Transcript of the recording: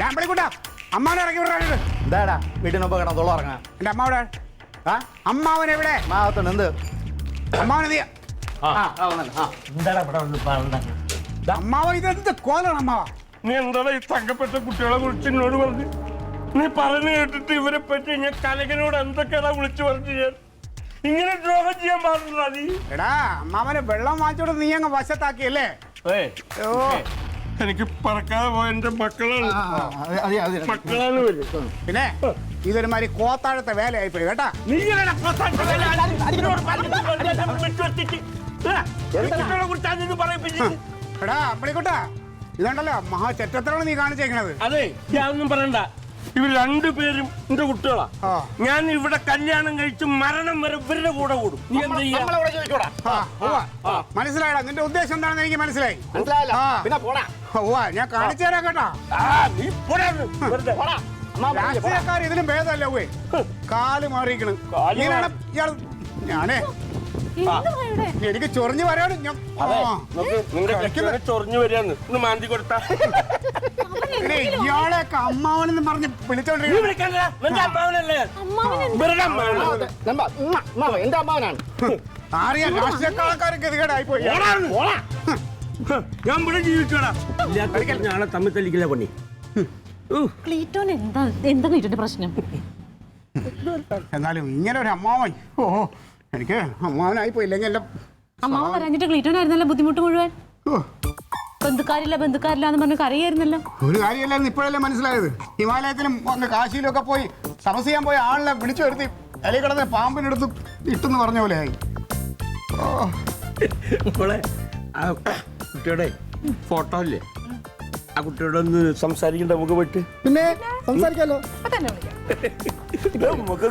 അമ്പളിക്കൂട്ടാ അമ്മാവനെ ഇറക്കി വിടാനുണ്ട്. എന്താടാ വീട്ടിനൊപ്പം കിടന്നോളം ഇറങ്ങാൻ? എന്റെ അമ്മാവിടെ അമ്മാവൻ എവിടെ? മാവത്തുണ്ട്. എന്ത് അമ്മാവൻ നീ അമ്മാവ ഇതെന്ത് കോലാണ് അമ്മാവ? നീ എന്താ ഈ തങ്കപ്പെട്ട കുട്ടികളെ കുറിച്ച് എന്നോട് പറഞ്ഞു? നീ പറഞ്ഞു കേട്ടിട്ട് ഇവരെ പറ്റി ഞാൻ കനകനോട് എന്തൊക്കെയാണ് വിളിച്ചു പറഞ്ഞു? ഞാൻ ഇങ്ങനെ ദ്രോഹം ചെയ്യാൻ പാടില്ല. നീ എടാ അമ്മാവനെ വെള്ളം വാങ്ങിച്ചോട് നീ അങ്ങ് വശത്താക്കിയല്ലേ? ഓ എനിക്ക് പറക്കാതെ പോയ എന്റെ മക്കളാണ്. മക്കളാണ് വരും. പിന്നെ ഇതൊരുമാതിരി കോത്താഴത്തെ വേലയായി പോയി കേട്ടാ. നീ എടാ അമ്പളിക്കൂട്ടാ ഇതുണ്ടല്ലോ മഹാ ചെറ്റത്താണ് നീ കാണിച്ചേക്കണത്. അതെ ഞാനൊന്നും പറയണ്ട. ഇവർ രണ്ടുപേരും എന്റെ കുട്ടികളാ. ഞാൻ ഇവിടെ കല്യാണം കഴിച്ച് മരണം വരെ ഇവരുടെ കൂടെ കൂടും. നീ എന്താ മനസ്സിലായടാ? നിന്റെ ഉദ്ദേശം എന്താണെന്ന് എനിക്ക് മനസ്സിലായി. ഞാൻ കാണിച്ചു തരാം കേട്ടാ. രാഷ്ട്രീയക്കാർ ഇതിലും ഭേദമല്ല പോയി കാല് മാറിയിരിക്കണ്. ഇയാള് ഞാനേ എനിക്ക് ചൊറിഞ്ഞു വരാണ്. ചൊറിഞ്ഞു വരികയാണ്. ഒന്ന് മാന്തി കൊടുത്താ ഇയാളെയൊക്കെ അമ്മാവനെന്ന് പറഞ്ഞ് വിളിച്ചോണ്ടിരിക്കും. എന്റെ അമ്മാവനാണ്. അറിയാം രാഷ്ട്രീയക്കാരൊക്കെ ഗതികേടായി പോയി. ഞാൻ ഇവിടെ ജീവിച്ചോടാ. ഞാളെ തമ്മിൽ തല്ലിക്കില്ല പണി. എന്താ പ്രശ്നം? എന്നാലും ഇങ്ങനെ ഒരു അമ്മാവൻ എനിക്ക് അമ്മാവനായി പോയില്ലെങ്കിൽ എല്ലാം അമ്മാവൻ പറഞ്ഞിട്ട് ക്ലീറ്റോനായിരുന്നല്ലോ ബുദ്ധിമുട്ട് മുഴുവൻ. ബന്ധുക്കാരില്ല എന്ന് പറഞ്ഞ് കറിയായിരുന്നല്ലോ. ഒരു കാര്യമല്ലായിരുന്നു ഇപ്പോഴല്ലേ മനസ്സിലായത്. ഹിമാലയത്തിലും കാശിയിലും ഒക്കെ പോയി തപസ് ചെയ്യാൻ പോയ ആളിനെ വിളിച്ചു വരുത്തി ഇല കിടന്ന് പാമ്പിനെടുത്ത് ഇട്ടെന്ന് പറഞ്ഞ പോലെ ആയി. കുട്ടിയുടെ ഫോട്ടോ ഇല്ലേ? ആ കുട്ടിയോട് ഒന്ന് സംസാരിക്കണ്ട നമുക്ക് പറ്റി? പിന്നെ സംസാരിക്കാലോ. നമുക്ക്